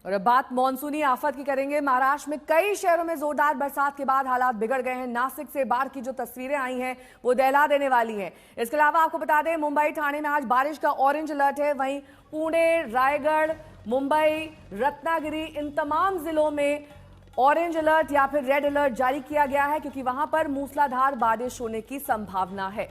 और अब बात मानसूनी आफत की करेंगे। महाराष्ट्र में कई शहरों में जोरदार बरसात के बाद हालात बिगड़ गए हैं। नासिक से बाढ़ की जो तस्वीरें आई हैं वो दहला देने वाली हैं। इसके अलावा आपको बता दें, मुंबई ठाणे में आज बारिश का ऑरेंज अलर्ट है। वहीं पुणे, रायगढ़, मुंबई, रत्नागिरी, इन तमाम जिलों में ऑरेंज अलर्ट या फिर रेड अलर्ट जारी किया गया है, क्योंकि वहां पर मूसलाधार बारिश होने की संभावना है।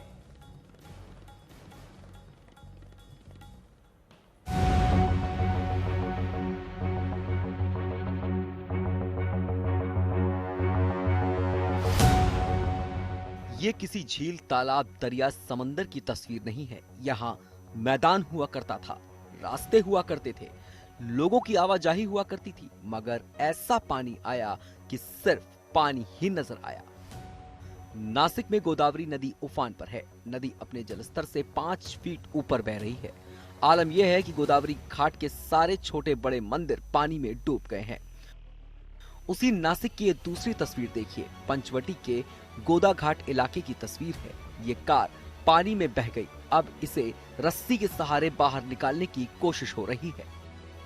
ये किसी झील, तालाब, दरिया, समंदर की तस्वीर नहीं है। यहाँ मैदान हुआ करता था, रास्ते हुआ करते थे, लोगों की आवाजाही हुआ करती थी, मगर ऐसा पानी आया कि सिर्फ पानी ही नजर आया। नासिक में गोदावरी नदी उफान पर है। नदी अपने जलस्तर से 5 फीट ऊपर बह रही है। आलम यह है कि गोदावरी घाट के सारे छोटे बड़े मंदिर पानी में डूब गए हैं। उसी नासिक की ये दूसरी तस्वीर देखिए। पंचवटी के गोदा घाट इलाके की तस्वीर है। ये कार पानी में बह गई। अब इसे रस्सी के सहारे बाहर निकालने की कोशिश हो रही है।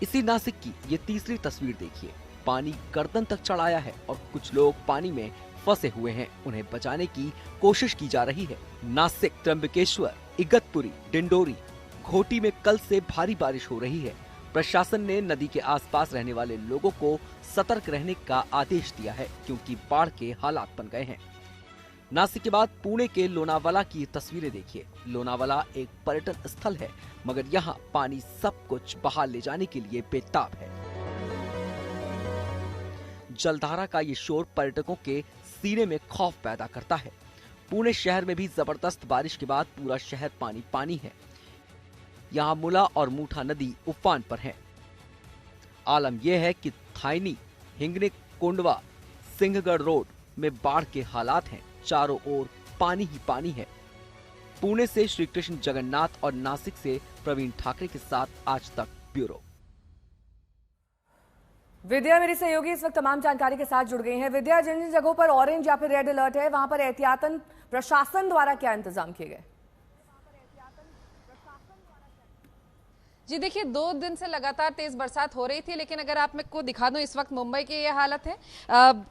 इसी नासिक की ये तीसरी तस्वीर देखिए। पानी गर्दन तक चढ़ाया है और कुछ लोग पानी में फंसे हुए हैं। उन्हें बचाने की कोशिश की जा रही है। नासिक, त्र्यंबकेश्वर, इगतपुरी, डिंडोरी, घोटी में कल से भारी बारिश हो रही है। प्रशासन ने नदी के आसपास रहने वाले लोगों को सतर्क रहने का आदेश दिया है, क्योंकि बाढ़ के हालात बन गए हैं। नासिक के बाद पुणे के लोनावाला की तस्वीरें देखिए। लोनावाला एक पर्यटन स्थल है, मगर यहाँ पानी सब कुछ बहा ले जाने के लिए बेताब है। जलधारा का ये शोर पर्यटकों के सीने में खौफ पैदा करता है। पुणे शहर में भी जबरदस्त बारिश के बाद पूरा शहर पानी पानी है। यहाँ मुला और मूठा नदी उफान पर है। आलम यह है कि थाइनी, हिंगने, कोंडवा, सिंहगढ़ रोड में बाढ़ के हालात हैं। चारों ओर पानी ही पानी है। पुणे से श्री कृष्ण जगन्नाथ और नासिक से प्रवीण ठाकरे के साथ आज तक ब्यूरो। विद्या मेरी सहयोगी इस वक्त तमाम जानकारी के साथ जुड़ गई हैं। विद्या, जिन जिन जगहों पर ऑरेंज या फिर रेड अलर्ट है, वहां पर एहतियातन प्रशासन द्वारा क्या इंतजाम किए गए? जी देखिए, 2 दिन से लगातार तेज बरसात हो रही थी, लेकिन अगर आप मेरे को दिखा दूं, इस वक्त मुंबई की ये हालत है।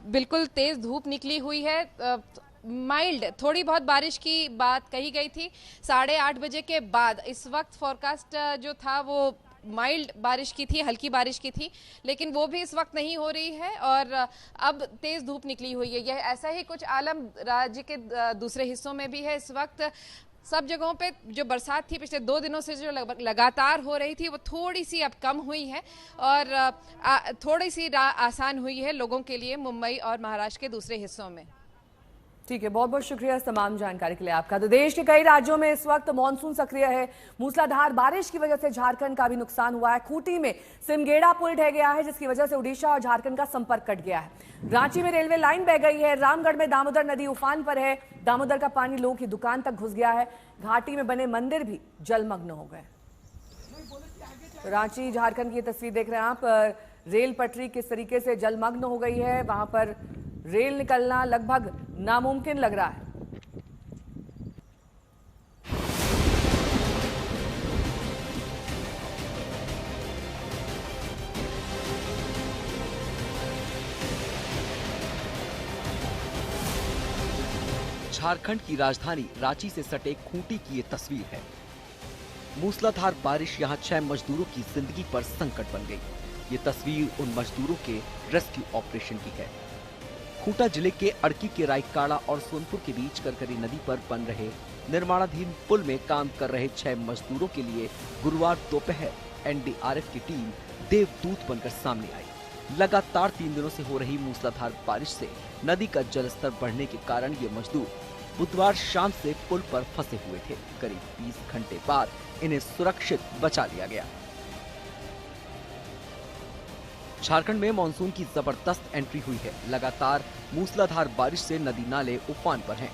बिल्कुल तेज धूप निकली हुई है। माइल्ड थोड़ी बहुत बारिश की बात कही गई थी 8:30 बजे के बाद। इस वक्त फोरकास्ट जो था वो माइल्ड बारिश की थी, हल्की बारिश की थी, लेकिन वो भी इस वक्त नहीं हो रही है और अब तेज धूप निकली हुई है। यह ऐसा ही कुछ आलम राज्य के दूसरे हिस्सों में भी है। इस वक्त सब जगहों पे जो बरसात थी पिछले 2 दिनों से जो लगातार हो रही थी, वो थोड़ी सी अब कम हुई है और थोड़ी सी आसान हुई है लोगों के लिए मुंबई और महाराष्ट्र के दूसरे हिस्सों में। ठीक है, बहुत बहुत शुक्रिया इस तमाम जानकारी के लिए आपका। तो देश के कई राज्यों में इस वक्त मानसून सक्रिय है। मूसलाधार बारिश की वजह से झारखंड का भी नुकसान हुआ है। खूंटी में सिमगेड़ा पुल ढह गया है, जिसकी वजह से उड़ीसा और झारखंड का संपर्क कट गया है। रांची में रेलवे लाइन बह गई है। रामगढ़ में दामोदर नदी उफान पर है। दामोदर का पानी लोगों की दुकान तक घुस गया है। घाटी में बने मंदिर भी जलमग्न हो गए। तो रांची, झारखंड की तस्वीर देख रहे हैं आप। रेल पटरी किस तरीके से जलमग्न हो गई है, वहां पर रेल निकलना लगभग नामुमकिन लग रहा है। झारखंड की राजधानी रांची से सटे खूंटी की ये तस्वीर है। मूसलाधार बारिश यहां 6 मजदूरों की जिंदगी पर संकट बन गई। ये तस्वीर उन मजदूरों के रेस्क्यू ऑपरेशन की है। खूंटा जिले के अड़की के रायकाड़ा और सोनपुर के बीच करकरी नदी पर बन रहे निर्माणाधीन पुल में काम कर रहे 6 मजदूरों के लिए गुरुवार दोपहर एनडीआरएफ की टीम देवदूत बनकर सामने आई। लगातार 3 दिनों से हो रही मूसलाधार बारिश से नदी का जलस्तर बढ़ने के कारण ये मजदूर बुधवार शाम से पुल पर फंसे हुए थे। करीब 20 घंटे बाद इन्हें सुरक्षित बचा लिया गया। झारखंड में मानसून की जबरदस्त एंट्री हुई है। लगातार मूसलाधार बारिश से नदी नाले उफान पर हैं।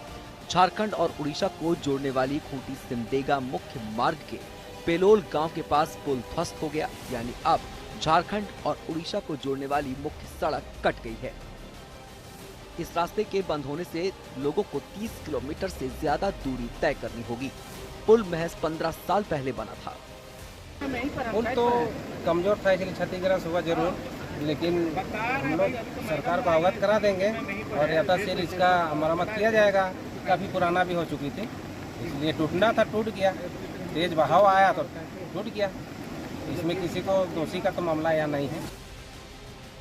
झारखंड और उड़ीसा को जोड़ने वाली खूंटी सिमडेगा मुख्य मार्ग के पेलोल गांव के पास पुल ध्वस्त हो गया। यानी अब झारखंड और उड़ीसा को जोड़ने वाली मुख्य सड़क कट गई है। इस रास्ते के बंद होने से लोगों को 30 किलोमीटर से ज्यादा दूरी तय करनी होगी। पुल महज 15 साल पहले बना था। पुल तो कमजोर था, इसलिए क्षतिग्रस्त हुआ जरूर। लेकिन हम लोग सरकार को अवगत करा देंगे और यथाशीघ्र इसका मरम्मत किया जाएगा। काफ़ी पुराना भी हो चुकी थी, इसलिए टूटना था, टूट गया। तेज बहाव आया तो टूट गया। इसमें किसी को दोषी का तो मामला या नहीं है।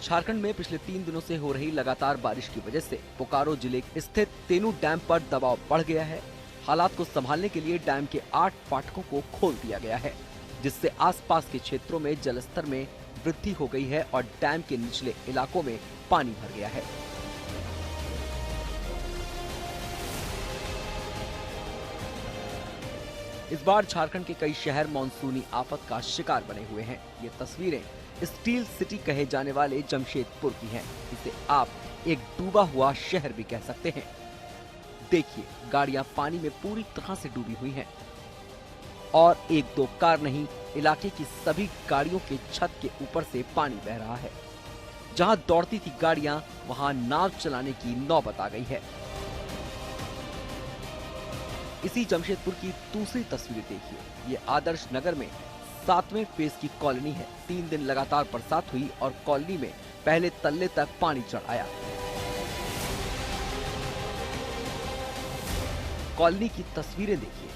झारखंड में पिछले 3 दिनों से हो रही लगातार बारिश की वजह से बोकारो जिले स्थित तेनू डैम पर दबाव बढ़ गया है। हालात को संभालने के लिए डैम के 8 फाटकों को खोल दिया गया है, जिससे आसपास के क्षेत्रों में जलस्तर में वृद्धि हो गई है और डैम के निचले इलाकों में पानी भर गया है। इस बार झारखंड के कई शहर मानसूनी आफत का शिकार बने हुए हैं। ये तस्वीरें स्टील सिटी कहे जाने वाले जमशेदपुर की हैं। इसे आप एक डूबा हुआ शहर भी कह सकते हैं। देखिए, गाड़ियां पानी में पूरी तरह से डूबी हुई हैं और 1-2 कार नहीं, इलाके की सभी गाड़ियों के छत के ऊपर से पानी बह रहा है। जहां दौड़ती थी गाड़ियां, वहां नाव चलाने की नौबत आ गई है। इसी जमशेदपुर की दूसरी तस्वीर देखिए। ये आदर्श नगर में 7वें फेज की कॉलोनी है। 3 दिन लगातार बरसात हुई और कॉलोनी में पहले तल्ले तक पानी चढ़ आया। कॉलोनी की तस्वीरें देखिए,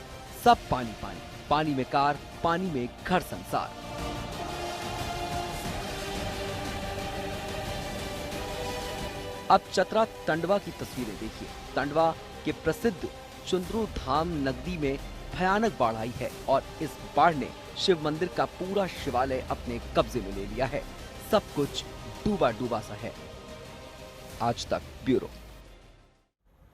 सब पानी पानी, पानी में कार, पानी में घर संसार। अब चतरा टंडवा की तस्वीरें देखिए। टंडवा के प्रसिद्ध चुंद्रू धाम नदी में भयानक बाढ़ आई है और इस बाढ़ ने शिव मंदिर का पूरा शिवालय अपने कब्जे में ले लिया है। सब कुछ डूबा डूबा सा है। आज तक ब्यूरो।